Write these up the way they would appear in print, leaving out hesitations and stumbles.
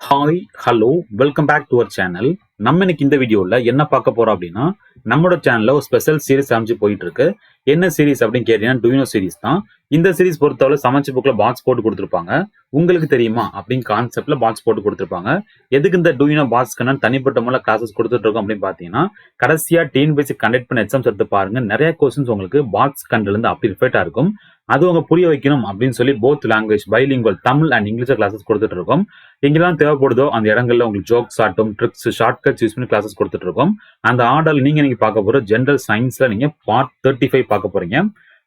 Hi hello welcome back to our channel. நம்ம இன்னைக்கு இந்த வீடியோவில் என்ன பார்க்க போறோம் அப்படின்னா, நம்மளோட சேனல்ல ஒரு ஸ்பெஷல் சீரிஸ் அமைச்சு போயிட்டு இருக்கு. என்ன சீரிஸ் அப்படின்னு கேட்டீங்கன்னா டூயினோ சீரிஸ் தான். இந்த சீரிஸ் பொறுத்தவரை சமைச்சு புக்ல பாக்ஸ் போட்டு கொடுத்துருப்பாங்க. உங்களுக்கு தெரியுமா அப்படின்னு கான்செப்ட்ல பாக்ஸ் போட்டு கொடுத்துருப்பாங்க. எதுக்கு இந்த டூயினோ பாக்ஸ்க்கு தனிப்பட்ட முறையில் கிளாஸஸ் கொடுத்துட்டு இருக்கோம் அப்படின்னு பார்த்தீங்கன்னா, கடைசியா டிஎன்பிஎஸ்சி கண்டக்ட் பண்ண எக்ஸாம்ஸ் எடுத்து பாருங்க, நிறைய கொஸ்டின்ஸ் உங்களுக்கு பாக்ஸ் கண்ட்ல இருந்து அப்படி ரிஃபைட்டா இருக்கும். அது அவங்க புரிய வைக்கணும் அப்படின்னு சொல்லி both language bilingual Tamil and English classes கொடுத்துட்டு இருக்கோம். எங்கெல்லாம் தேவைப்படுதோ அந்த இடங்கள்ல உங்களுக்கு ஜோக்ஸ் ஆட்டும் ட்ரிக்ஸ் ஷார்ட்கட்ஸ் யூஸ் பண்ணி கிளாஸஸ் கொடுத்துட்டு இருக்கோம். அந்த ஆர்டர் நீங்க பார்க்க போற ஜென்ரல் சயின்ஸ்ல நீங்க பார்ட் 35 பார்க்க போறீங்க.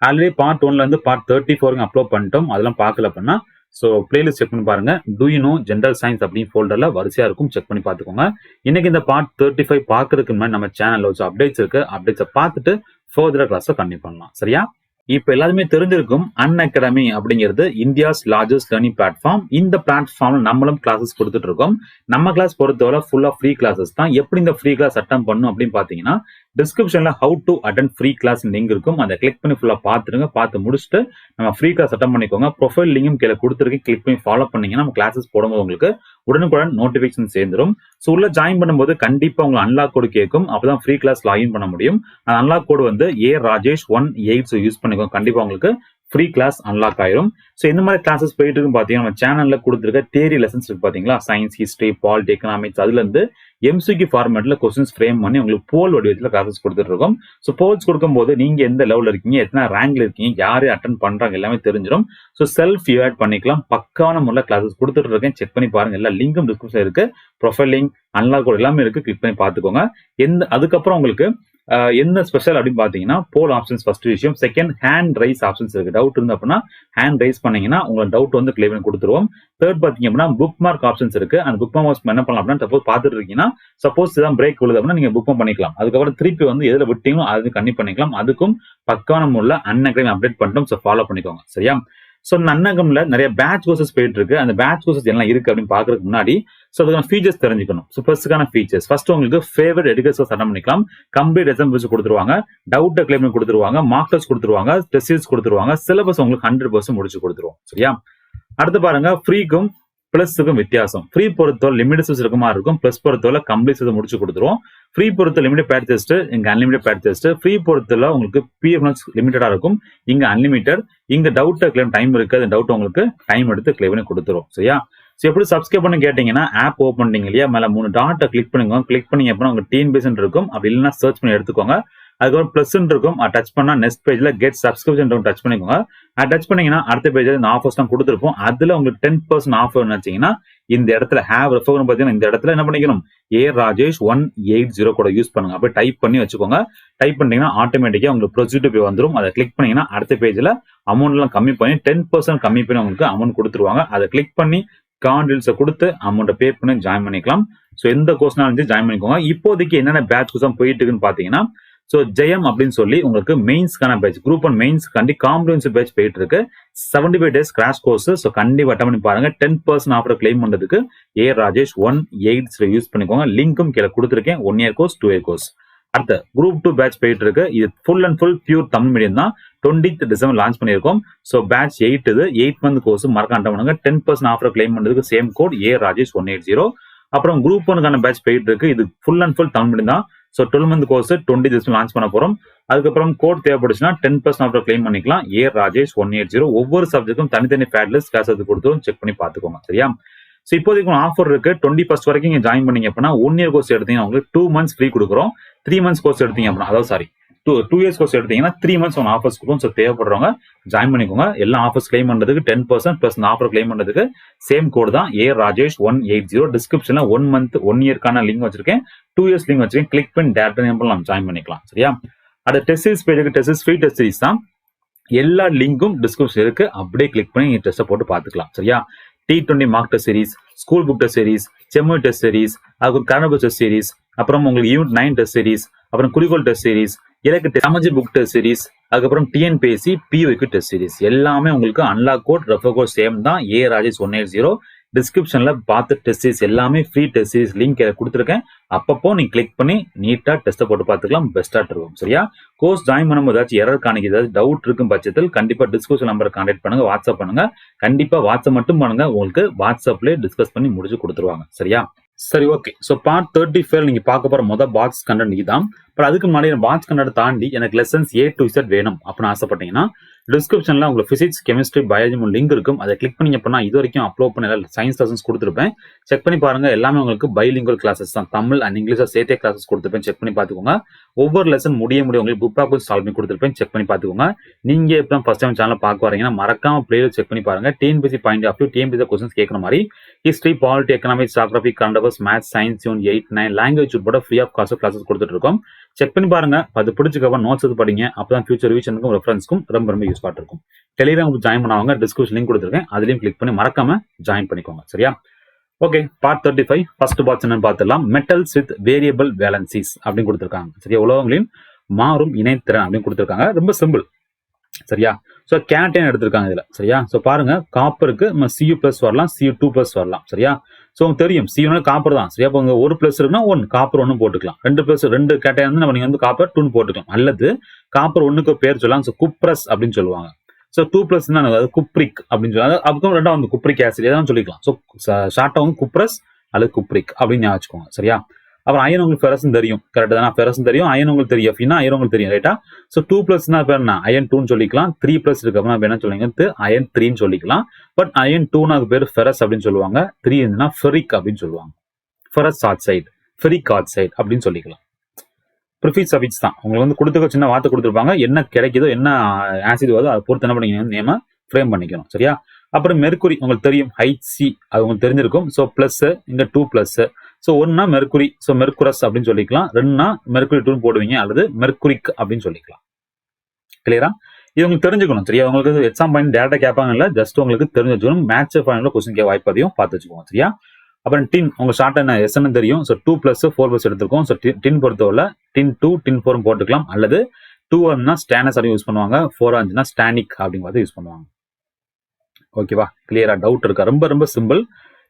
ஆல்ரெடி பார்ட் 1ல இருந்து பார்ட் 34 அப்லோட் பண்ணிட்டோம். அதெல்லாம் பார்க்கல அப்படின்னா ஸோ பிளேலிஸ்ட் செக் பண்ணி பாருங்க. டூயினோ ஜென்ரல் சயின்ஸ் அப்படின்னு ஃபோல்டர்ல வரிசையா இருக்கும், செக் பண்ணி பார்த்துக்கோங்க. இன்னைக்கு இந்த பார்ட் 35 பார்க்கறதுக்கு முன்னாடி நம்ம சேனல்ல வச்சு அப்டேட்ஸ் இருக்கு, அப்டேட்ஸை பார்த்துட்டு ஃபர்தரா கிளாஸை கண்டினியூ பண்ணலாம். சரியா? இப்ப எல்லாருமே தெரிஞ்சிருக்கும் அன்அகாடமி அப்படிங்கிறது இந்தியாஸ் லார்ஜஸ்ட் லேர்னிங் பிளாட்ஃபார்ம். இந்த பிளாட்ஃபார்ம்ல நம்மளும் கிளாஸஸ் கொடுத்துட்டு இருக்கோம். நம்ம கிளாஸ் பொறுத்தவரை ஃபுல்லா ஃப்ரீ கிளாஸஸ் தான். எப்படி இந்த ஃப்ரீ கிளாஸ் அட்டன் பண்ணும் அப்படின்னு பாத்தீங்கன்னா, டிஸ்கிரிப்ஷன்ல how to attend free class link இருக்கும். அதை கிளிக் பண்ணி ஃபுல்லா பாத்துருங்க. பார்த்து முடிச்சுட்டு நம்ம ஃப்ரீ கிளாஸ் அட்டன் பண்ணிக்கோங்க. ப்ரொஃபைல் லிங்கும் கீழே கொடுத்துருக்கேன், கிளிக் பண்ணி ஃபாலோ பண்ணீங்கன்னா நம்ம கிளாஸஸ் போடும்போது உங்களுக்கு உடனுக்குடன் நோட்டிபிகேஷன் சேர்ந்துடும். ஸோ உள்ள ஜாயின் பண்ணும்போது கண்டிப்பா உங்களுக்கு அன்லாக் கோடு கேட்கும். அப்பதான் ஃப்ரீ கிளாஸ் லாகின் பண்ண முடியும். அந்த அன்லாக் கோடு வந்து ARajesh18 யூஸ் பண்ணிக்கோங்க. கண்டிப்பா உங்களுக்கு ஃப்ரீ கிளாஸ் அன்லாக் ஆயிரும். ஸோ இந்த மாதிரி கிளாஸஸ் போயிட்டு இருக்கு பாத்தீங்கன்னா, நம்ம சேனல்ல கொடுத்துருக்க தியரி லெசன்ஸ் இருக்கு பாத்தீங்களா, சயின்ஸ், ஹிஸ்டரி, பாலிட்டி, எக்கனாமிக்ஸ், அதுல இருந்து MCQ ஃபார்மேட்ல கொஸ்டின்ஸ் ஃப்ரேம் பண்ணி உங்களுக்கு போல் வடிவத்தில் கிளாஸஸ் கொடுத்துட்டு இருக்கோம். ஸோ போல்ஸ் கொடுக்கும்போது நீங்க எந்த லெவலில் இருக்கீங்க, எத்தனை ரேங்க்ல இருக்கீங்க, யாரு அட்டன் பண்றாங்க எல்லாமே தெரிஞ்சிடும். ஸோ செல்ஃப் இவாட் பண்ணிக்கலாம். பக்கான முறையில் கிளாஸஸ் கொடுத்துட்டு இருக்கேன், செக் பண்ணி பாருங்க. எல்லா லிங்கும் டிஸ்கிரிப்ஷன் இருக்கு, ப்ரொஃபைல் லிங்க், அன்லாக் கோட் எல்லாமே இருக்கு, கிளிக் பண்ணி பார்த்துக்கோங்க. அதுக்கப்புறம் உங்களுக்கு என்ன ஸ்பெஷல் அப்படின்னு பாத்தீங்கன்னா, போல் ஆப்ஷன்ஸ் ஃபர்ஸ்ட் விஷயம். செகண்ட், ஹேண்ட் ரைஸ் ஆப்ஷன்ஸ் இருக்கு. டவுட் இருந்தா அப்படின்னா ஹேண்ட் ரைஸ் பண்ணீங்கன்னா உங்க டவுட் வந்து கிளியர் பண்ணி கொடுத்துருவோம். தேர்ட் பாத்தீங்க அப்படின்னா புக் மார்க் ஆப்ஷன்ஸ் இருக்கு. அந்த புக் மார்க் என்ன பண்ணலாம் அப்படின்னா, சப்போஸ் பார்த்துட்டு இருக்கீங்கன்னா, சப்போஸ் இதான் பிரேக் விழுது அப்படின்னா நீங்க புக் பண்ணிக்கலாம். அதுக்கப்புறம் திருப்பி வந்து எதுல விட்டீங்களோ அது கண்டிப்பா பண்ணிக்கலாம். அதுக்கும் பக்கான முறையில் அன்அகாடமி அப்டேட் பண்ணிட்டோம். ஸோ ஃபாலோ பண்ணிக்கோங்க. சரியா? ஸோ அன்அகாடமில நிறைய பேட்ச் கோர்சஸ் போயிட்டு இருக்கு. அந்த பேட்ச் கோர்சஸ் எல்லாம் இருக்கு அப்படின்னு பாக்குறதுக்கு முன்னாடி ஸோ அதுக்கான ஃபீச்சர்ஸ் தெரிஞ்சுக்கணும். ஸோ ஃபர்ஸ்ட்டுக்கான ஃபீச்சர்ஸ், ஃபர்ஸ்ட் உங்களுக்கு ஃபேவரட் எடிகேஷன்ஸ் அட்டன் பண்ணிக்கலாம். கம்ப்ளீட் எக்ஸாம் பேஸ் கொடுத்துருவாங்க, டவுட்டை கிளைம் பண்ணி கொடுத்துருவாங்க, மார்க் டெஸ்ட் கொடுத்துருவாங்க, டெஸ்ட் சீரிஸ் கொடுத்துருவாங்க, சிலபஸ் உங்களுக்கு 100% முடிச்சு கொடுத்துருவோம். சரியா? அடுத்து பாருங்க, ஃப்ரீக்கும் பிளஸுக்கும் வித்தியாசம். ஃப்ரீ பொறுத்தவரை லிமிடேஷன்ஸ் இருக்க மாதிரி இருக்கும், பிளஸ் பொறுத்தவரை கம்ப்ளீட் முடிச்சு கொடுத்துருவோம். ஃப்ரீ பொறுத்த லிமிடெட் பேட் டெஸ்ட், இங்க அன்லிமிடெட் பேட் டெஸ்ட். ஃப்ரீ பொறுத்தவரை உங்களுக்கு PF லிமிடெடா இருக்கும், இங்க அன்லிமிடெட். இங்க டவுட் கிளைம் டைம் இருக்கு, அந்த டவுட் உங்களுக்கு டைம் எடுத்து கிளைம் பண்ணி கொடுத்துரும். சரியா? ஸோ எப்படி சப்ஸ்கிரைப் பண்ணி கேட்டீங்கன்னா, ஆப் ஓப்பன் பண்ணீங்க இல்லையா, மேல 3 டாட்டை கிளிக் பண்ணுங்க. கிளிக் பண்ணீங்க அப்படின்னா உங்க TNPSC இருக்கும், அப்படி இல்லைன்னா சர்ச் பண்ணி எடுத்துக்கோங்க. அதுக்கப்புறம் பிளஸ் இருக்கும், டச் பண்ணா நெக்ஸ்ட் பேஜ்ல கெட் சப்ஸ்கிரிப்ஷன் டச் பண்ணிக்கோங்க. டச் பண்ணீங்கன்னா அடுத்த பேஜ்ல இந்த ஆஃபர்ஸ் தான் கொடுத்துருப்போம். அதுல உங்களுக்கு 10% ஆஃபர் நினைச்சீங்கன்னா இந்த இடத்துல ஹேவ் ரெஃபர் பாத்தீங்கன்னா இந்த இடத்துல என்ன பண்ணிக்கணும், ARajesh18 கூட யூஸ் பண்ணுங்க. அப்படியே டைப் பண்ணி வச்சுக்கோங்க. டைப் பண்ணீங்கன்னா ஆட்டோமேட்டிக்கா உங்களுக்கு ப்ரொசீஜர் போய் வந்துடும். அதை கிளிக் பண்ணீங்கன்னா அடுத்த பேஜ்ல அமௌண்ட் எல்லாம் கம்மி பண்ணி 10% கம்மி பண்ணி உங்களுக்கு அமௌண்ட் கொடுத்துருவாங்க. அதை கிளிக் பண்ணி கார்டு கொடுத்து அமௌண்ட் பே பண்ணி ஜாயின் பண்ணிக்கலாம். ஸோ எந்த கோர்ஸ்னாலும் ஜாயின் பண்ணிக்கோங்க. இப்போதைக்கு என்னென்ன பேட்ச் கோர்ஸ் போயிட்டு இருக்குன்னு பாத்தீங்கன்னா, ஸோ ஜெயம் அப்படின்னு சொல்லி உங்களுக்கு மெயின்ஸ்க்கான பேட்ச், குரூப் 1 மெயின்ஸ் கண்டி காம்ப்ரிஹென்சிவ் பேட்ச் போயிட்டு இருக்கு. 75 days கிராஷ் கோர்ஸ். ஸோ கண்டிப்பா அட்டன் பண்ணி பாருங்க. 10% ஆஃபர் கிளைம் பண்றதுக்கு ARajesh18 யூஸ் பண்ணிக்கோங்க. லிங்கும் கீழே கொடுத்துருக்கேன். 1 year கோர்ஸ், 2 year கோர்ஸ். அடுத்த குரூப் 2 பேட்ச் போயிட்டு இருக்கு. இது full and full pure Tamil medium தான். 20th December லான்ச் பண்ணியிருக்கோம். ஸோ பேட்ச் 8 இது 8 month கோர்ஸ் மறக்காம பண்ணுங்க. 10% ஆஃபர் கிளைம் பண்றதுக்கு சேம் கோட் ARajesh180. அப்புறம் குரூப் 1க்கான பேட்ச் போயிட்டு இருக்கு. இது full and full Tamil medium தான். So 12 month course 20 December launch பண்ண போறோம். அதுக்கப்புறம் கோட் தேவைப்படுச்சுன்னா 10% ஆஃபர் கிளைம் பண்ணிக்கலாம். ARajesh180. ஒவ்வொரு சப்ஜெக்டும் தனித்தனி ஃபேட்லெஸ் கிளாஸ் எடுத்து கொடுத்து செக் பண்ணி பார்த்துக்கோங்க. சரியா? ஸோ இப்போதைக்கு ஆஃபர் இருக்கு. 21st வரைக்கும் நீங்க ஜாயின் பண்ணீங்க அப்படின்னா 1 year கோர்ஸ் எடுத்தீங்கன்னா உங்களுக்கு 2 months ஃப்ரீ கொடுக்குறோம். 3 months கோர்ஸ் எடுத்தீங்க அப்படின்னா, அதாவது சாரி 2 years கோர்ஸ் எடுத்தீங்கன்னா 3 months ஆஃபர்ஸ் கொடுக்கும். ஸோ தேவைப்படுறவங்க ஜாயின் பண்ணிக்கோங்க. எல்லா ஆஃபர்ஸ் கிளைம் பண்றதுக்கு 10% பிளஸ் ஆஃபர் கிளைம் பண்றதுக்கு சேம் கோட் தான் ARajesh180. டிஸ்கிரிப்ஷன்ல 1 month 1 yearக்கான லிங்க் வச்சிருக்கேன், 2 years லிங்க் வச்சிருக்கேன். கிளிக் பண்ணி டேரக்டா நம்ம ஜாயின் பண்ணிக்கலாம். சரியா? அது டெஸ்ட் சீரிஸ் பேஜுக்கு test series free test series தான். எல்லா லிங்கும் டிஸ்கிரிப்ஷன் இருக்கு, அப்படியே கிளிக் பண்ணி டெஸ்ட்டை போட்டு பார்த்துக்கலாம். சரியா? T20 mark test series, school book test series, செம்மொழி டெஸ்ட் சீரிஸ், அதுக்கு கரண்ட் டெஸ்ட் சீரிஸ், அப்புறம் உங்களுக்கு யூனிட் 9 டெஸ்ட் சீரிஸ், அப்புறம் குறிக்கோள் டெஸ்ட் சீரிஸ், இலக்கு சமஜி புக் டெஸ்ட் சீரிஸ், அதுக்கப்புறம் TNPSC POQ டெஸ்ட் சீரிஸ் எல்லாமே உங்களுக்கு unlock code refer code same தான் ARajesh180. டிஸ்கிரிப்ஷன்ல பார்த்து டெஸ்ட் சீரிஸ் எல்லாமே ஃப்ரீ டெஸ்ட் சீரிஸ் லிங்க் கொடுத்துருக்கேன். அப்பப்போ நீங்க கிளிக் பண்ணி நீட்டா டெஸ்ட்டை போட்டு பார்த்துக்கலாம். பெஸ்டா இருக்கும். சரியா? கோர்ஸ் ஜாயின் பண்ணும்போது ஏதாச்சும் எரர் காணிக்கு ஏதாவது டவுட் இருக்கும் பட்சத்தில் கண்டிப்பா டிஸ்கஷன் நம்பரை கான்டாக்ட் பண்ணுங்க, வாட்ஸ்அப் பண்ணுங்க. கண்டிப்பா வாட்ஸ்அப் மட்டும் பண்ணுங்க, உங்களுக்கு வாட்ஸ்அப்ல டிஸ்கஸ் பண்ணி முடிச்சு கொடுத்துருவாங்க. சரியா? சரி, ஓகே. ஸோ பார்ட் 35 நீங்க பார்க்க போற பாக்ஸ் கண்டென்ட் இதுதான். பட் அதுக்கு முன்னாடி பாக்ஸ் கண்டென்ட் தாண்டி எனக்கு லெசன்ஸ் A to Z வேணும் அப்படின்னு ஆசைப்பட்டீங்கன்னா டிஸ்கிரிப்ஷன்ல உங்களுக்கு பிசிக்ஸ், கெமிஸ்ட்ரி, பயாலஜி லிங்க் இருக்கும். அதை கிளிக் பண்ணி அப்படின்னா இது வரைக்கும் அப்லோட் பண்ண சயின்ஸ் லெசன்ஸ் கொடுத்துருப்பேன். செக் பண்ணி பாருங்க. எல்லாமே உங்களுக்கு பைலிங்குவல் கிளாஸஸ் தான். தமிழ் அண்ட் இங்கிலீஷ் சேர்த்தே கிளாஸஸ் கொடுத்துருப்பேன். செக் பண்ணி பார்த்துக்கோங்க. ஒவ்வொரு லெசன் முடிய உங்களுக்கு புக் பேக் சால்வ் பண்ணி கொடுத்துருப்பேன். செக் பண்ணி பார்த்துக்கோங்க. நீங்க இப்போ ஃபர்ஸ்ட் டைம் சேனல் பார்க்க வரீங்கன்னா மறக்காம பிளேலிஸ்ட் செக் பண்ணி பாருங்க. TNPSC point of view, TNPSC questions கேட்குற மாதிரி history, polity, economics, geography, current affairs, maths, science, 8, 9 language உட்பட ஃப்ரீ ஆஃப் காஸ்ட் கிளாஸஸ் கொடுத்துட்டு இருக்கோம். செக் பண்ணி பாருங்க. அது பிடிச்சிக்கவா நோட்ஸ் எடுத்து படிங்க. அப்பதான் ஃபியூச்சர் ரிவிஷனுக்கும் ரெஃபரன்ஸ்க்கும் ரொம்ப யூஸ் இருக்கும். டெலிகிராம் ஜாயின் பண்ணுவாங்க. டிஸ்கிரிப்ஷன் லிங்க் கொடுத்துருக்கேன். அதுலயும் கிளிக் பண்ணி மறக்காம ஜாயின் பண்ணிக்கோங்க. சரியா? ஓகே, பார்ட் 35 ஃபர்ஸ்ட் பாக்ஸ் என்னன்னு பார்த்துடலாம். மெட்டல்ஸ் வித் வேரியபிள் வேலன்சிஸ் அப்படின்னு கொடுத்துருக்காங்க. சரியா? உலகங்களின் மாறும் இணைத்திறன் அப்படின்னு கொடுத்துருக்காங்க. ரொம்ப சிம்பிள். சரியா? ஸோ கேட்டைன் எடுத்திருக்காங்க இதுல. சரியா? ஸோ பாருங்க, காப்பருக்கு நம்ம Cu+ வரலாம், Cu2+ வரலாம். சரியா? ஸோ உங்களுக்கு தெரியும் Cu காப்பர் தான். சரியா? இப்போ ஒரு பிளஸ் இருக்குன்னா 1 காப்பர் 1 போட்டுக்கலாம். 2 கேட்டைன் வந்து நம்ம நீங்க காப்பர் 2 போட்டுக்கலாம். அல்லது காப்பர் 1க்கு பேர் சொல்லலாம். ஸோ குப்ரஸ் அப்படின்னு சொல்லுவாங்க. ஸோ 2+ அது குப்ரிக் அப்படின்னு சொல்லுவாங்க. அதுக்கும் ரெண்டாவது வந்து குப்ரிக் ஆசிட் ஏதாவது சொல்லிக்கலாம். ஸோ ஷார்ட்டா வந்து குப்ரஸ் அல்லது குப்ரிக் அப்படின்னு ஞாபகம் வச்சுக்கோங்க. சரியா? அப்புறம் அயன் உங்களுக்கு ஃபெரஸ் தெரியும். கரெக்ட் தானே? ஃபெரஸ் தெரியும், அயன் உங்களுக்கு தெரியும். எஃப்னா அயன் உங்களுக்கு தெரியும். ரைட்டா? ஸோ 2+ பேர் என்ன? அயன் 2 சொல்லிக்கலாம். 3+ இருக்கு அப்படின்னா என்ன சொல்லுவீங்க? அயன் 3 சொல்லிக்கலாம். பட் அயன் 2 பேர் ஃபெரஸ் அப்படின்னு சொல்லுவாங்க. 3 இருந்துன்னா ஃபெரிக் அப்படின்னு சொல்லுவாங்க. ஃபெரஸ் ஆக்சைடு, ஃபெரிக் ஆக்சைடு அப்படின்னு சொல்லிக்கலாம். ப்ரிஃபிக்ஸ் சஃபிக்ஸ் தான். உங்களுக்கு வந்து கொடுத்துக்க சின்ன வார்த்தை கொடுத்துருப்பாங்க. என்ன கிடைக்குதோ, என்ன ஆசிட் வருதோ அதை பொறுத்து என்ன பண்ணீங்க நேம ஃப்ரேம் பண்ணிக்கணும். சரியா? அப்புறம் மெர்குரி உங்களுக்கு தெரியும். HC அது உங்களுக்கு தெரிஞ்சிருக்கும். ஸோ பிளஸ் இங்க 2+. ஸோ 1னா மெர்குரி, ஸோ மெர்குரஸ் அப்படின்னு சொல்லிக்கலாம். 2னா மெர்குரி 2 போடுவீங்க, அல்லது மெர்குரிக் அப்படின்னு சொல்லிக்கலாம். கிளியரா? இது உங்களுக்கு தெரிஞ்சுக்கணும். சரியா? உங்களுக்கு எக்ஸாம் பாயிண்ட் டேரக்டா கேட்பாங்க இல்ல, ஜஸ்ட் உங்களுக்கு தெரிஞ்சு வச்சுக்கணும். மேட்ச் பாயிண்ட்ல கொஸ்டின் கேட்க வாய்ப்பு அதையும் பார்த்து வச்சுக்கோங்க. சரியா? அப்புறம் டின் உங்க ஷார்ட் என்ன எஸ்ன்னு தெரியும். ஸோ 2+, 4+ எடுத்திருக்கோம். ஸோ டின் பொறுத்தவரை டின் 2, டின் 4 போட்டுக்கலாம். அல்லது 2 ஸ்டானஸ் அப்படின்னு யூஸ் பண்ணுவாங்க. 4 ஸ்டானிக் அப்படிங்கிறது யூஸ் பண்ணுவாங்க. ஓகேவா? கிளியரா? டவுட் இருக்கா? ரொம்ப சிம்பிள்.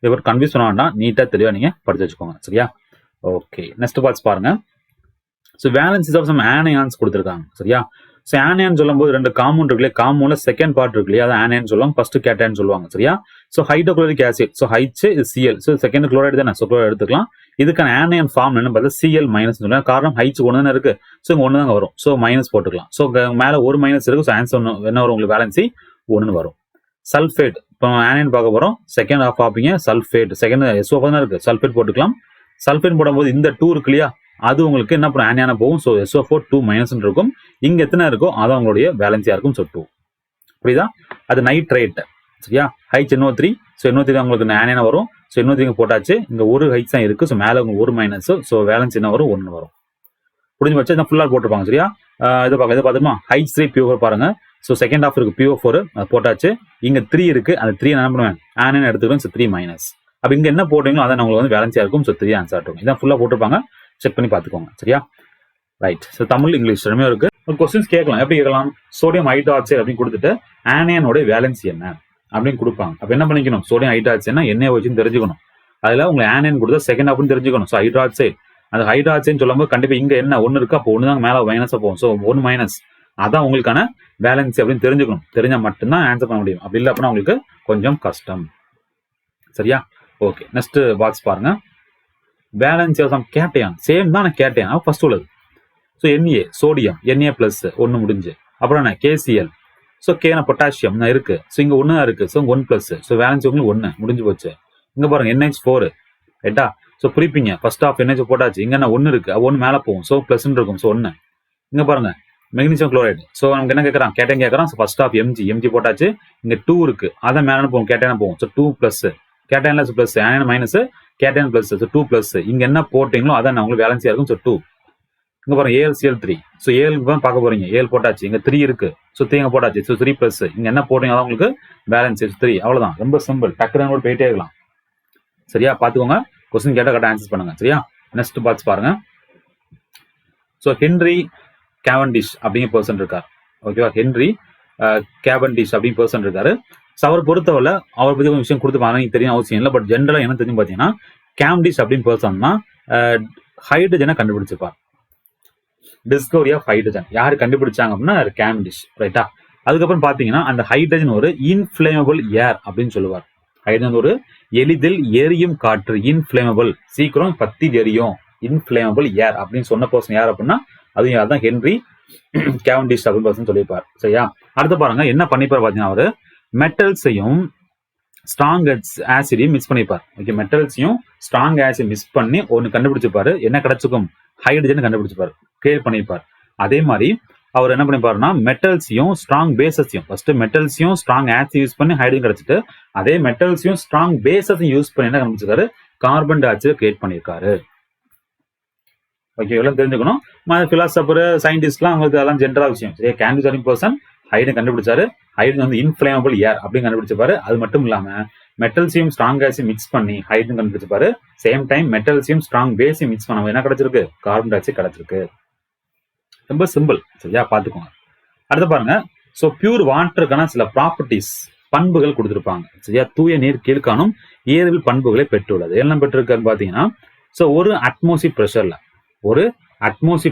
இவர் கன்ஃபியூஸ் பண்ண வேண்டாம். நீட்டா தெளிவா நீங்க படிச்சு வச்சுக்கோங்க. சரியா? ஓகே, நெக்ஸ்ட் பார்ட்ஸ் பாருங்க. ஸோ வேலன்சிஸ் ஆஃப் சம் ஆனியான்ஸ் கொடுத்துருக்காங்க. சரியா? ஸோ ஆனியான் சொல்லும் போது 2 காம்பவுண்ட் இருக்கு இல்லையா? காம்பவுண்ட்ல செகண்ட் பார்ட் இருக்கு இல்லையா? அது ஆனியான் சொல்லுவாங்க. ஃபர்ஸ்ட் கேட்டைன் சொல்லுவாங்க. சரியா? So hydrochloric acid. So H இது Cl. ஸோ செகண்ட் குளோரைடு தானே? ஸோ குளோரைடு எடுத்துக்கலாம். இதுக்கான ஆனியன் ஃபார்ம் என்ன பார்த்தா Cl- சொல்லுவாங்க. காரணம் H 1 தானே இருக்கு. ஸோ இங்க 1 தாங்க வரும். ஸோ மைனஸ் போட்டுக்கலாம். ஸோ மேல ஒரு மைனஸ் இருக்கு. ஸோ ஆன்சர் என்ன வரும்? உங்களுக்கு வேலன்சி 1 வரும். சல்ஃபேட் இப்போ ஆனியன் பார்க்க போறோம். செகண்ட் ஆஃப் பார்ப்பீங்க. சல்ஃபேட் செகண்ட் SO தான் இருக்கு. சல்ஃபேட் போட்டுக்கலாம். சல்ஃபேட் போடும்போது இந்த 2 இருக்கு இல்லையா? அது உங்களுக்கு என்ன பண்ணும்? ஆனியான போகும். ஸோ SO4 2- இருக்கும். இங்க எத்தனை இருக்கோ அது உங்களுடைய வேலன்சியா இருக்கும். ஸோ 2. புரியுதா? அது நைட்ரேட். சரியா? HNO3. ஸோ NO3 தான் உங்களுக்கு ஆனியான வரும். ஸோ NO3 போட்டாச்சு. இங்க ஒரு H தான் இருக்கு. ஸோ மேல ஒரு மைனஸ். ஸோ வேலன்சி என்ன வரும்? 1 வரும். புரிஞ்சு வச்சு இதான் ஃபுல்லா போட்டிருப்பாங்க. சரியா? இதை பார்த்துமா H3PO4 பாருங்க. ஸோ செகண்ட் ஆஃப் இருக்கு PO4 போட்டாச்சு. இங்க 3 இருக்கு. அந்த 3 என்ன பண்ணுவேன்? ஆனியன் எடுத்துக்கிறேன். ஸோ 3-. அப்ப இங்க என்ன போட்டீங்களோ அதான் உங்களுக்கு வந்து வேலன்சியா இருக்கும். ஸோ 3 ஆன்சர் இருக்கும். இதான் ஃபுல்லா போட்டிருப்பாங்க. செக் பண்ணி பார்த்துக்கோங்க. சரியா? ரைட். ஸோ தமிழ், இங்கிலீஷ் ரெண்டுமே இருக்கு. ஒரு கொஸ்டின்ஸ் கேட்கலாம். எப்படி கேட்கலாம்? சோடியம் ஹைட்ராக்சைடு அப்படின்னு கொடுத்துட்டு ஆனியனோட வேலன்சி என்ன அப்படின்னு கொடுப்பாங்க. அப்ப என்ன பண்ணிக்கணும்? சோடியம் ஹைட்ராக்சைடுனா என்ன வச்சுன்னு தெரிஞ்சுக்கணும். அதுல உங்களுக்கு ஆனியன் கொடுத்தா செகண்ட் ஆப்னு தெரிஞ்சுக்கணும். So hydroxide. அந்த ஹைட்ராக்சைடு சொல்லும்போது கண்டிப்பா இங்க என்ன 1 இருக்கு. அப்போ 1 தான் மேல மைனஸா போகும். ஸோ 1-. அதான் உங்களுக்கான வேலன்சி அப்படின்னு தெரிஞ்சுக்கணும். தெரிஞ்சா மட்டும்தான் ஆன்சர் பண்ண முடியும். அப்படி இல்லை அப்படின்னா உங்களுக்கு கொஞ்சம் கஷ்டம். சரியா? ஓகே, நெக்ஸ்ட் பாக்ஸ் பாருங்க. Valency of some cation. Same தான் கேட்டையான் ஃபர்ஸ்ட் உள்ளது. ஸோ Na சோடியம், Na+ 1 முடிஞ்சு. அப்புறம் என்ன? KCl. ஸோ கேன பொட்டாசியம் இருக்கு. ஸோ இங்க 1 தான் இருக்கு. ஸோ 1+. ஸோ வேலன்சி உங்களுக்கு 1 முடிஞ்சு போச்சு. இங்க பாருங்க NH4. ரைட்டா? ஸோ குறிப்பீங்க. ஃபர்ஸ்ட் ஆஃப் NH போட்டாச்சு. இங்க என்ன 1 இருக்கு. 1 மேல போகும். ஸோ + இருக்கும். ஸோ 1. இங்க பாருங்க மெக்னீசியம் குளோரைடு. ஸோ நமக்கு என்ன கேட்கறான்? கேட்டைன் கேட்கறான். ஸோ ஃபர்ஸ்ட் ஆஃப் Mg போட்டாச்சு. இங்க 2 இருக்கு. அதை மேல போகும். கேட்டைனா போகும். ஸோ 2+. கேட்டைன்ல +, ஆனியன் மைனஸ், கேட்டைன் +. ஸோ 2+. இங்க என்ன போட்டீங்களோ அதான் உங்களுக்கு வேலன்சியா இருக்கும். ஸோ 2. இங்க பாருங்க AlCl3. ஸோ ஏழுக்கு தான் பார்க்க போறீங்க. 7 போட்டாச்சு. இங்க 3 இருக்கு. ஸோ 3 இங்க போட்டாச்சு. ஸோ 3+. இங்க என்ன போட்டீங்க அதான் உங்களுக்கு பேலன்ஸ் 3. அவ்வளவுதான். ரொம்ப சிம்பிள். டக்குனு கூட போயிட்டே இருக்கலாம். சரியா? பாத்துக்கோங்க. கொஸ்டின் கேட்டா கரெக்டா ஆன்சர் பண்ணுங்க. சரியா? நெக்ஸ்ட் பாக்ஸ் பாருங்க. ஸோ ஹென்ரி கேவண்டிஷ் அப்படிங்கிற பர்சன் இருக்கார். ஓகேவா? ஹென்ரி கேவண்டிஷ் அப்படிங்கிற பர்சன் இருக்காரு. ஸோ அவர் பொறுத்தவரை அவரை பத்தி ஒரு விஷயம் கொடுத்து தெரியும் அவசியம் இல்லை. பட் ஜென்ரலா என்ன தெரியும் பாத்தீங்கன்னா கேம்டிஷ் அப்படின்னு பர்சன் தான் ஹைட்ரஜனை கண்டுபிடிச்சிருப்பார். டிஸ்கவரி ஆஃப் ஹைட்ரஜன் யாரு கண்டுபிடிச்சாங்க அப்படின்னா கேம்டிஷ், ரைட்டா? அதுக்கப்புறம் பாத்தீங்கன்னா அந்த ஹைட்ரஜன் ஒரு இன்ஃபிளேமபிள் ஏர் அப்படின்னு சொல்லுவார். ஹைட்ரஜன் ஒரு எளிதில் எரியும் காற்று, இன்ஃபிளேமபிள், சீக்கிரம் பத்தி எரியும், இன்ஃபிளேமபிள் ஏர் அப்படின்னு சொன்ன பர்சன் யார் அப்படின்னா அது யார் தான் ஹென்ரி கேவண்டிஷ் அப்படின்னு பர்சன் சொல்லியிருப்பார். சரியா? அடுத்து பாருங்க என்ன பண்ணிப்பார் பாத்தீங்கன்னா அவரு மெட்டல்ஸையும் ஸ்ட்ராங் ஆசிடையும் மிக்ஸ் பண்ணிப்பார். ஓகே, மெட்டல்ஸையும் ஸ்ட்ராங் ஆசிட் மிக்ஸ் பண்ணி ஒன்னு கண்டுபிடிச்சிருப்பாரு. என்ன கிடைச்சிருக்கும்? ஹைட்ரஜன் கண்டுபிடிச்சிருப்பாரு, கிரியேட் பண்ணிப்பார். அதே மாதிரி அவர் என்ன பண்ணிப்பாருன்னா மெட்டல்ஸையும் ஸ்ட்ராங் பேசஸையும், ஃபர்ஸ்ட் மெட்டல்ஸையும் ஸ்ட்ராங் ஆசிட் யூஸ் பண்ணி ஹைட்ரஜன் கிடைச்சிட்டு அதே மெட்டல்ஸையும் ஸ்ட்ராங் பேசஸையும் யூஸ் பண்ணி என்ன கண்டுபிடிச்சிருக்காரு? கார்பன் டை ஆக்சைடு கிரியேட் பண்ணியிருக்காரு. ஓகே, எல்லாம் தெரிஞ்சுக்கணும். பிலாசபர் சயின்டிஸ்ட்லாம் அவங்களுக்கு அதெல்லாம் ஜென்ரல் விஷயம். சரியா? கேண்டிஸ் பர்சன் ஹைட்ரஜன் கண்டுபிடிச்சாரு. ஹைட்ரஜன் வந்து இன்ஃபிளேமபிள் ஏர் அப்படின்னு கண்டுபிடிச்சிருப்பாரு. அது மட்டும் இல்லாம மெட்டல்ஸையும் ஸ்ட்ராங் ஆசிட் மிக்ஸ் பண்ணி ஹைட்ரஜன் கண்டுபிடிச்சிருப்பாரு. சேம் டைம் மெட்டல்ஸையும் ஸ்ட்ராங் பேஸையும் மிக்ஸ் பண்ண என்ன கிடைச்சிருக்கு? கார்பன் டை ஆக்சைடு கிடைச்சிருக்கு. ரொம்ப சிம்பிள். சரியா? பாத்துக்கோங்க. அடுத்து பாருங்க. சோ பியூர் வாட்டருக்கான சில ப்ராப்பர்ட்டிஸ், பண்புகள் கொடுத்திருப்பாங்க. சரியா? தூய நீர் கீழ்காணும் இயற்பியல் பண்புகளை பெற்றுள்ளது. என்ன பெற்றிருக்கான்னு பாத்தீங்கன்னா சோ ஒரு அட்மாஸ்பியர்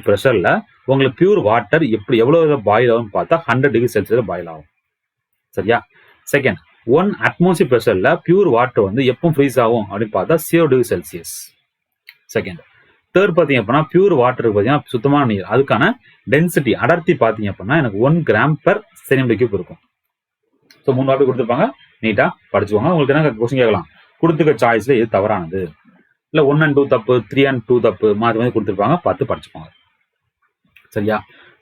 பிரஷர்ல உங்களுக்கு பியூர் வாட்டர் எப்படி எவ்வளவு பாயில் ஆகும் பார்த்தா 100 டிகிரி செல்சியஸ் பாயில் ஆகும். சரியா? செகண்ட், 1 அட்மாஸ்பியர் பிரஷர்ல பியூர் வாட்டர் வந்து எப்போ ஃப்ரீஸ் ஆகும் அப்படின்னு பார்த்தா 0 டிகிரி செல்சியஸ். செகண்ட். தேர்ட் பாத்தீங்க அப்படின்னா பியூர் வாட்டர் பார்த்தீங்கன்னா சுத்தமான நீர், அதுக்கான டென்சிட்டி அடர்த்தி பாத்தீங்க அப்படின்னா எனக்கு 1 கிராம் பெர் சென்டிமீட்டர் கியூப் இருக்கும். ஸோ 3 வாட்டி கொடுத்துருப்பாங்க, நீட்டா படிச்சுக்கோங்க. உங்களுக்கு என்ன கொஸ்டின் கேட்கலாம்? கொடுத்துக்க சாய்ஸ்ல எது தவறானது, இல்ல 1 and 2 தப்பு, 3 and 2 தப்பு, மாதிரி கொடுத்துருப்பாங்க, பார்த்து படிச்சுக்கோங்க. சரியா?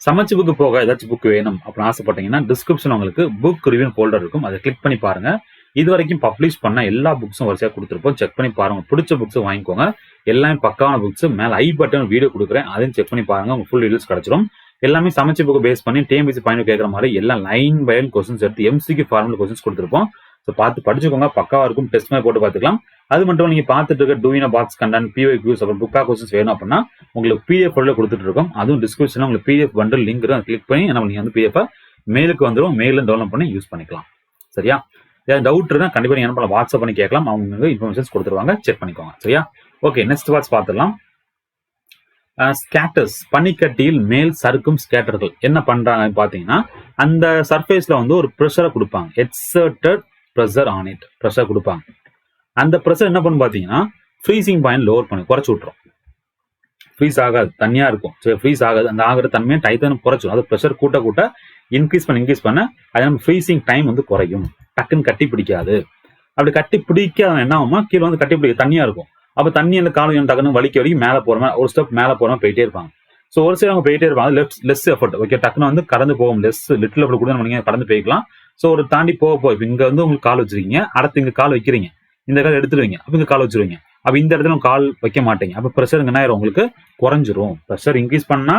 சமைச்சு புக்கு போக ஏதாச்சும் புக் வேணும் அப்படின்னு ஆசைப்பட்டீங்கன்னா டிஸ்கிரிப்ஷன் உங்களுக்கு புக் ரிவ்யூ ஃபோல்டர் இருக்கும், அதை கிளிக் பண்ணி பாருங்க. இது வரைக்கும் பப்ளிஷ் பண்ண எல்லா புக்ஸும் வரிசையா கொடுத்துருப்போம், செக் பண்ணி பாருங்க. பிடிச்ச புக்ஸ் வாங்கிக்கோங்க. எல்லாமே பக்கான புக்ஸ். மேல ஐ பட்டன் வீடியோ கொடுக்குறேன், அதையும் செக் பண்ணி பாருங்க. உங்களுக்கு ஃபுல் டீடைல்ஸ் கிடைச்சிடும். எல்லாமே சமைச்சு புக் பேஸ் பண்ணி டிஎன்பிஎஸ்சி பாயிண்ட் கேட்கற மாதிரி எல்லாம் லைன் பை லைன் கொஸ்டின்ஸ் எடுத்து எம்சிக்கு ஃபார்முலா கொஸ்டின்ஸ் கொடுத்துருப்போம். ஸோ பார்த்து படிச்சுக்கோங்க, பக்காவா இருக்கும். டெஸ்ட் மாதிரி போட்டு பார்த்துக்கலாம். அது மட்டும் நீங்க பார்த்துட்டு இருக்க டூயினா பாக்ஸ் கண்டென்ட், பிஒய்க்யூஸ், அப்புறம் புக்கா கொஸ்டின்ஸ் வேணும் அப்படின்னா உங்களுக்கு பிடிஎஃப் ஃபோல்டர் கொடுத்துட்டு இருக்கோம். அதுவும் டிஸ்கிரிப்ஷன்ல உங்களுக்கு பிடிஎஃப் பண்டல் லிங்க் கிளிக் பண்ணி என்ன நீங்க வந்து பிடிஎஃப் மெயிலுக்கு வந்துடும், மெயில டவுன்லோட் பண்ணி யூஸ் பண்ணிக்கலாம். சரியா? ஏதாவது டவுட் இருந்தா கண்டிப்பா நீங்க என்ன பண்ணலாம், வாட்ஸ்அப் பண்ணி கேட்கலாம். அவங்க இன்ஃபர்மேஷன்ஸ் கொடுத்துருவாங்க, செக் பண்ணிக்கோங்க. சரியா? ஓகே, நெக்ஸ்ட் வாட்ச் பார்த்துடலாம். ஸ்கேட்டர்ஸ், பனிக்கட்டியில் மேல் சறுக்கும் ஸ்கேட்டர்கள் என்ன பண்றாங்க பாத்தீங்கன்னா அந்த சர்ஃபேஸ்ல வந்து ஒரு ப்ரெஷரை கொடுப்பாங்க, exerted pressure on it, pressure கொடுப்பாங்க. அந்த ப்ரெஷர் என்ன பண்ணும் பாத்தீங்கன்னா ஃப்ரீசிங் பாயிண்ட் லோவர் பண்ணி குறைச்சு விட்டுரும். ஃப்ரீஸ் ஆகாது, தனியா இருக்கும். சரி, ஃப்ரீஸ் ஆகாது. அந்த ஆகிற தன்மையை டைட்டன் குறைச்சிடும். அது ப்ரெஷர் கூட்ட இன்க்ரீஸ் பண்ண அது நம்ம ஃப்ரீசிங் டைம் வந்து குறையும். டக்குன்னு கட்டி பிடிக்காது. அப்படி கட்டி பிடிக்க என்ன ஆகுமா, கீழே வந்து கட்டி பிடிக்க தனியா இருக்கும். அப்ப தண்ணி அந்த காலம் டக்குன்னு வலிக்க வரைக்கும் மேலே போறமா, ஒரு ஸ்டெப் மேலே போறமா போயிட்டே இருப்பாங்க. ஸோ ஒரு சைடு அவங்க போயிட்டே இருப்பாங்க, லெஸ் எஃபர்ட். ஓகே, டக்குன்னு வந்து கடந்து போகும், லிட்டில் எஃபர்ட் கூட நீங்க கடந்து போய்க்கலாம். ஸோ ஒரு தாண்டி போக இப்போ இங்க வந்து உங்களுக்கு கால் வச்சிருக்கீங்க, அடுத்து இங்க கால் வைக்கிறீங்க, இந்த கால் எடுத்துருவீங்க, அப்ப இங்க கால் வச்சிருவீங்க. அப்ப இந்த இடத்துல கால் வைக்க மாட்டீங்க. அப்ப ப்ரெஷர் என்ன ஆயிரும், உங்களுக்கு குறைஞ்சிரும். ப்ரெஷர் இன்க்ரீஸ் பண்ணா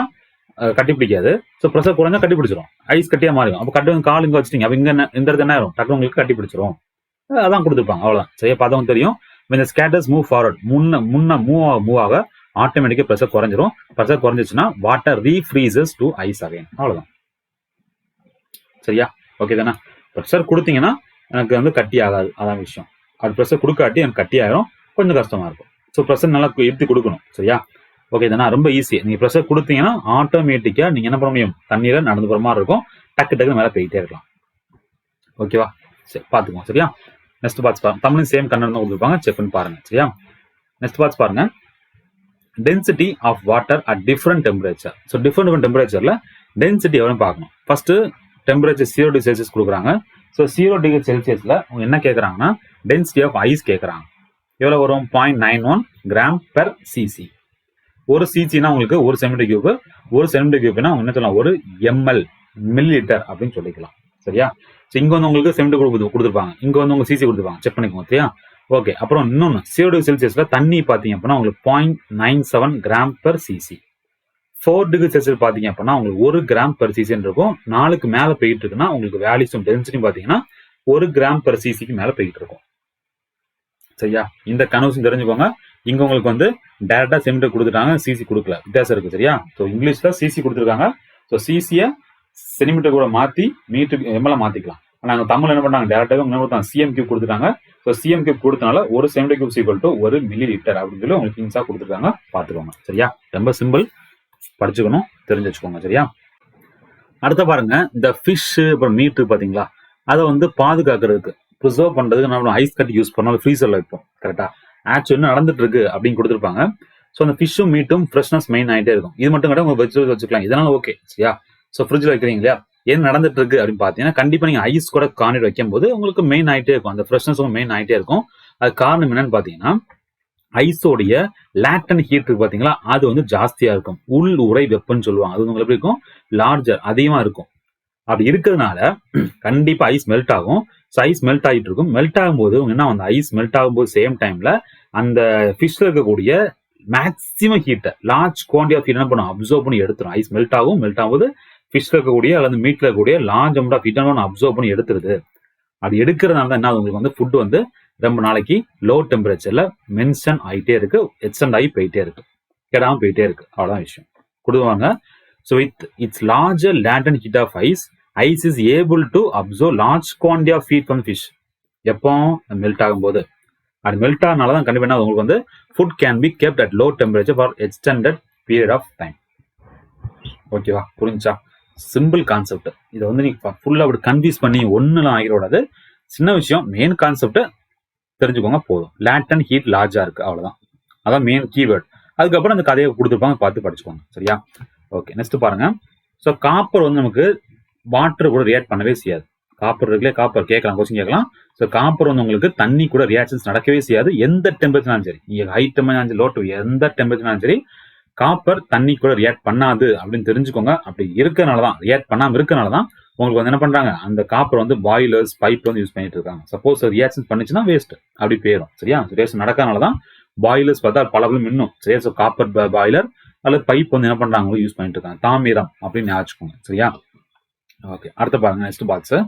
கட்டி பிடிக்காது. ஸோ ப்ரெஷர் குறைஞ்சா கட்டி பிடிச்சிரும், ஐஸ் கட்டியா மாறிடும். அப்ப கட்டி கால் இங்க வச்சிட்டீங்க, அப்ப இங்க இந்த இடத்துல என்ன ஆயிரும், டக்கு உங்களுக்கு கட்டி பிடிச்சிரும். அதான் கொடுத்துருப்பாங்க, அவ்வளவுதான். சரியா? பார்த்தவங்க தெரியும். இந்த ஸ்கேட்டர்ஸ் மூவ் ஃபார்வர்ட், முன்ன மூவ் ஆக ஆட்டோமேட்டிக்கா ப்ரெஷர் குறைஞ்சிரும். ப்ரெஷர் குறைஞ்சிச்சுன்னா water refreezes to ice again. அவ்வளவுதான். சரியா? ஓகே தானே? ப்ரெஷர் கொடுத்தீங்கன்னா எனக்கு வந்து கட்டி ஆகாது, அதான் விஷயம். அது ப்ரெஷர் கொடுக்காட்டி எனக்கு கட்டி ஆயிரும், கொஞ்சம் கஷ்டமா இருக்கும். ஸோ ப்ரெஷர் நல்லா எடுத்து கொடுக்கணும். சரியா? ஓகே தானே? ரொம்ப ஈஸி. நீங்க ப்ரெஷர் கொடுத்தீங்கன்னா ஆட்டோமேட்டிக்கா நீங்க என்ன பண்ண முடியும், தண்ணீரை நடந்து போற மாதிரி இருக்கும். டக்கு மேல போயிட்டே இருக்கலாம். ஓகேவா? சரி, பாத்துக்கோங்க. சரியா? நெக்ஸ்ட் பார்ட்ஸ் பாருங்க. தமிழும் சேம் கண்டென்ட் தான் கொடுத்துருப்பாங்க, செக் பண்ணி பாருங்க. சரியா? நெக்ஸ்ட் பார்ட்ஸ் பாருங்க. Density of water at different temperature. So different டெம்பரேச்சர்ல டென்சிட்டி எவ்வளவு பார்க்கணும். ஃபர்ஸ்ட் டெம்பரேச்சர் 0 டிகிரி செல்சியஸ் கொடுக்குறாங்க. ஸோ 0 டிகிரி செல்சியஸ்ல அவங்க என்ன கேட்கறாங்கன்னா டென்சிட்டி ஆஃப் ஐஸ் கேட்கறாங்க. எவ்வளவு வரும்? 0.91 கிராம் பெர் சிசி. ஒரு சிசினா உங்களுக்கு ஒரு சென்டிமீட்டர் கியூப். ஒரு சென்டிமீட்டர் கியூப்னா அவங்க என்ன சொல்லலாம், ஒரு எம்எல், மில்லி லிட்டர் அப்படின்னு சொல்லிக்கலாம். சரியா? ஸோ இங்க வந்து உங்களுக்கு சென்டிமீட்டர் கொடுத்துருப்பாங்க, இங்க வந்து உங்களுக்கு சிசி கொடுத்துருப்பாங்க, செக் பண்ணிக்கோங்க. சரியா? ஓகே. அப்புறம் இன்னொன்னு 0 டிகிரி செல்சியஸ்ல தண்ணி பாத்தீங்க அப்படின்னா உங்களுக்கு 0.97 gram per CC. 4 degree Celsius பாத்தீங்க அப்படின்னா உங்களுக்கு 1 கிராம் பெர் சிசின்னு இருக்கும். 4க்கு மேல போயிட்டு இருக்குன்னா உங்களுக்கு வேல்யூஸும் டென்சிட்டி பாத்தீங்கன்னா 1 கிராம் பெர் சிசிக்கு மேல போயிட்டு இருக்கும். சரியா? இந்த கன்வர்ஷன் தெரிஞ்சுக்கோங்க. இங்க உங்களுக்கு வந்து டைரக்டா சென்டிமீட்டர் கொடுத்துட்டாங்க, சிசி கொடுக்கல, வித்தியாசம் இருக்கு. சரியா? ஸோ இங்கிலீஷ்ல சிசி கொடுத்துருக்காங்க. ஸோ சிசிய சென்டிமீட்டர் கூட மாத்தி மீட்டர் எம்எல்ல மாத்திக்கலாம். நாங்கள் தமிழ் என்ன பண்ணாங்க டேரக்டாக என்ன கொடுத்தாங்க சிஎம் கியூப் கொடுத்துட்டாங்க. ஸோ சிஎம் கியூப் கொடுத்தனால ஒரு 70 cube equal to 1 milli litre அப்படின்னு சொல்லி உங்களுக்கு திங்ஸாக கொடுத்துருக்காங்க. பார்த்துக்கோங்க சரியா. ரொம்ப சிம்பிள், படிச்சுக்கணும், தெரிஞ்சு வச்சுக்கோங்க சரியா. அடுத்த பாருங்க, இந்த ஃபிஷ் அப்புறம் மீட்டு பார்த்தீங்களா, அதை வந்து பாதுகாக்கிறதுக்கு ப்ரிசர்வ் பண்ணுறதுக்கு நம்ம ஐஸ் கட்டி யூஸ் பண்ணோம், ஃப்ரீசரில் வைப்போம் கரெக்டாக. ஆக்சுவலி நடந்துட்டு இருக்கு அப்படின்னு கொடுத்துருப்பாங்க. ஸோ அந்த ஃபிஷ்ஷும் மீட்டும் ஃப்ரெஷ்னஸ் மெயின் ஆகிட்டே இருக்கும். இது மட்டும் கிடையாது, உங்கள் வெஜிடபிள் வச்சுக்கலாம், இதனால ஓகே சரியா. ஸோ ஃப்ரிட்ஜில் வைக்கிறீங்க இல்லையா, ஏன் நடந்துட்டு இருக்கு அப்படின்னு பார்த்தீங்கன்னா கண்டிப்பாக நீங்கள் ஐஸ் கூட கார்னர் வைக்கும் போது உங்களுக்கு மெயின் ஆகிட்டே இருக்கும், அந்த ஃப்ரெஷ்னஸ் மெயின் ஆகிட்டே இருக்கும். அது காரணம் என்னன்னு பார்த்தீங்கன்னா ஐஸோடைய லேட்டன் ஹீட் இருக்கு பார்த்தீங்களா, அது வந்து ஜாஸ்தியாக இருக்கும். உள் உறை வெப்பம்னு சொல்லுவாங்க, அது உங்களுக்கு எப்படி இருக்கும், லார்ஜர் அதிகமாக இருக்கும். அப்படி இருக்கிறதுனால கண்டிப்பா ஐஸ் மெல்ட் ஆகும். ஐஸ் மெல்ட் ஆகிட்டு இருக்கும். மெல்ட் ஆகும்போது என்ன, அந்த ஐஸ் மெல்ட் ஆகும்போது சேம் டைம்ல அந்த ஃபிஷ்ல இருக்கக்கூடிய மேக்சிமம் ஹீட்டை லார்ஜ் குவான்டிட்டி ஆஃப் ஹீட் என்ன பண்ணும், அப்சர்வ் பண்ணி எடுத்துரும். ஐஸ் மெல்ட் ஆகும், மெல்ட் ஆகும்போது ஃபிஷ்ல இருக்கக்கூடிய அல்லது மீட்ல இருக்கக்கூடிய large amount of heat absorb பண்ணி எடுத்துருது. அது எடுக்கிறதுனால தான் என்ன, உங்களுக்கு வந்து ஃபுட் வந்து ரொம்ப நாளைக்கு லோ டெம்பரேச்சர்ல மென்ஷன் ஆகிட்டே இருக்கு, எக்ஸ்டெண்ட் ஆகி போயிட்டே இருக்கு, கெடாம போயிட்டே இருக்கு. அவ்வளோதான் விஷயம் கொடுவாங்க. So it's larger latent heat of ice is able to absorb large quantity of heat from fish. எப்போ மெல்ட் ஆகும்போது, அது மெல்ட் ஆனால தான் கண்டிப்பாக உங்களுக்கு வந்து food can be kept at low temperature for extended period of time. ஓகேவா, புரிஞ்சா? Simple concept. இதை வந்து நீங்க ஃபுல்லாக அப்படி கன்ஃபியூஸ் பண்ணி ஒன்றுலாம் ஆகிடக்கூடாது. சின்ன விஷயம், மெயின் கான்செப்டை தெரிஞ்சுக்கோங்க போதும். லேட்டன் ஹீட் லார்ஜா இருக்கு, அவ்வளோதான், அதான் மெயின் கீவேர்ட். அதுக்கப்புறம் அந்த கதையை கொடுத்துருப்பாங்க, பார்த்து படிச்சுக்கோங்க சரியா. ஓகே, நெக்ஸ்ட் பாருங்க. ஸோ காப்பர் வந்து நமக்கு வாட்டர் கூட ரியாக்ட் பண்ணவே செய்யாது. காப்பர் இருக்குல்ல, காப்பர் கேட்கலாம், கொஸ்டின் கேட்கலாம். ஸோ காப்பர் வந்து உங்களுக்கு தண்ணி கூட ரியாக்ஷன்ஸ் நடக்கவே செய்யாது. எந்த டெம்பரேச்சர்னாலும் சரி, நீங்கள் ஹை டெம்பரேச்சர் லோ டு எந்த டெம்பரேச்சர்னாலும் சரி, காப்பர் தண்ணி கூட ரியாக்ட் பண்ணாது அப்படின்னு தெரிஞ்சுக்கோங்க. அப்படி இருக்கிறனால தான், ரியாக்ட் பண்ணாமல் இருக்கிறனால தான் உங்களுக்கு வந்து என்ன பண்றாங்க, அந்த காப்பர் வந்து பாய்லர்ஸ் பைப் வந்து யூஸ் பண்ணிட்டு இருக்காங்க. சப்போஸ் ரியாக்ஷன் பண்ணிச்சுன்னா வேஸ்ட், அப்படி போயிடும் சரியா. ரியாக்ஷன் நடக்கிறனால தான் பாய்லர்ஸ் பார்த்தா பலபலும் இன்னும் சரியா. ஸோ காப்பர் பாய்லர் அல்லது பைப் வந்து என்ன பண்றாங்க, யூஸ் பண்ணிட்டு இருக்காங்க. தாமிரம் அப்படின்னு ஞாபகம் சரியா. ஓகே, அடுத்த பாருங்க, next box.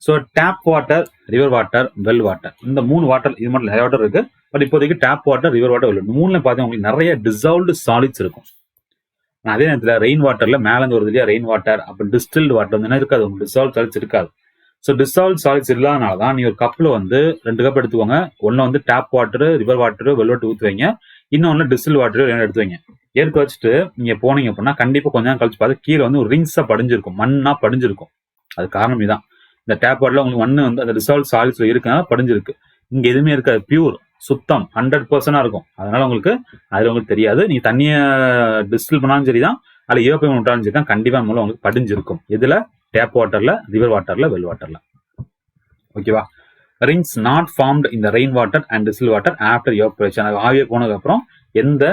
So tape water, river water, well water, இந்த 3 வாட்டர், இது மட்டும் நிறைய வாட்டர் இருக்கு. பட் இப்போதைக்கு tap water, river water, well, 3ல பார்த்தீங்கன்னா உங்களுக்கு நிறைய டிசால்வ்டு சாலிட்ஸ் இருக்கும். அதே நேரத்தில் ரெயின் வாட்டர்ல மேலேருந்து வருது இல்லையா, ரெயின் வாட்டர், அப்புறம் டிஸ்டில்டு வாட்டர் வந்து என்ன இருக்காது, உங்களுக்கு டிசால்வ் சாலிட்ஸ் இருக்காது. ஸோ டிசால்வ் சாலிட்ஸ் இல்லாதனால தான் நீ ஒரு கப்பில் வந்து 2 கப் எடுத்துக்கோங்க. ஒன்று வந்து tap water, river water, well water ஊற்றுவீங்க. இன்னொன்று டிஸ்டில் வாட்டர் எடுத்து வைங்க. எடுத்து வச்சுட்டு நீங்கள் போனீங்க அப்படின்னா கண்டிப்பாக கொஞ்ச நேரம் கழிச்சு பார்த்து கீழே வந்து ஒரு ரிங்ஸாக படிஞ்சிருக்கும், மண்ணாக படிஞ்சிருக்கும். அது காரணம் இதுதான். இந்த டேப் வாட்டர்ல உங்களுக்கு மண்ணு வந்து அந்த டிசால்வ் சாலிட்ஸ்ல இருக்கனால படிஞ்சிருக்கு. இங்கே எதுவுமே இருக்காது, பியூர் சுத்தம் 100% இருக்கும். அதனால உங்களுக்கு அதுல உங்களுக்கு தெரியாது. நீங்க தண்ணியை டிஸ்டில் பண்ணாலும் சரிதான், அதில் ஈரப்பதம் விட்டாலும் சரி தான், கண்டிப்பா மூலம் உங்களுக்கு படிஞ்சிருக்கும். இதுல டேப் வாட்டர்ல, ரிவர் வாட்டர்ல, வெல் வாட்டர்ல. ஓகேவா. ரிங்ஸ் நாட் ஃபார்ம்ட் இந்த rain water and distil water after evaporation. அது ஆவியே போனதுக்கு அப்புறம் எந்த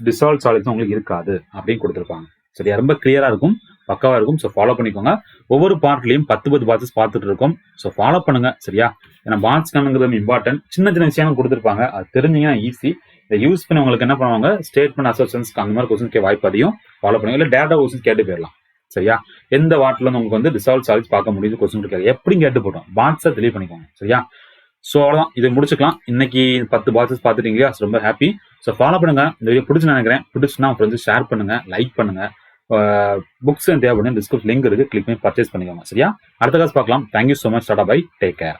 டிசால்வ் சாலிட்ஸும் உங்களுக்கு இருக்காது அப்படின்னு கொடுத்துருப்பாங்க சரியா. ரொம்ப கிளியரா இருக்கும், பக்காவா இருக்கும். ஸோ ஃபாலோ பண்ணிக்கோங்க. ஒவ்வொரு பார்ட்லையும் 10 பாக்ஸஸ் பார்த்துட்டு இருக்கும். ஸோ ஃபாலோ பண்ணுங்க சரியா. ஏன்னா பாக்ஸ் கண்ணுங்கிறது இம்பார்ட்டன்ட். சின்ன சின்ன விஷயங்கள் கொடுத்துருப்பாங்க, அது தெரிஞ்சீங்கன்னா ஈஸி. இதை யூஸ் பண்ணி உங்களுக்கு என்ன பண்ணுவாங்க, ஸ்டேட்மெண்ட் அசர்ஷன்ஸ் அந்த மாதிரி கொஸ்டின் வாய்ப்பு அதிகம். ஃபாலோ பண்ணுங்க. இல்லை டேட்டா கொஸ்டின் கேட்டு போயிடலாம் சரியா. எந்த வாட்டர்ல இருந்து உங்களுக்கு வந்து டிசால்வ் சாலிட்ஸ் பார்க்க முடியுது கொஸ்டின் இருக்காது, எப்படி கேட்டு போட்டோம், பாக்ஸை தெளிவு பண்ணிக்கோங்க சரியா. ஸோ அவ்வளோதான், இதை முடிச்சுக்கலாம். இன்னைக்கு 10 பாக்ஸஸ் பார்த்துட்டீங்க இல்லையா, ரொம்ப ஹாப்பி. ஸோ ஃபாலோ பண்ணுங்க. இந்த வீடியோ பிடிச்சு நினைக்கிறேன். பிடிச்சுன்னா ஃப்ரெண்ட்ஸ் ஷேர் பண்ணுங்க, லைக் பண்ணுங்க. புக்ஸ் தேவைப்படும், டிஸ்கிரிப்ஷன் லிங்க் இருக்கு, கிளிக் பண்ணி பர்ச்சேஸ் பண்ணிக்கோங்க சரியா. அடுத்த கிளாஸ் பார்க்கலாம். Thank you so much. Tata bye, take care.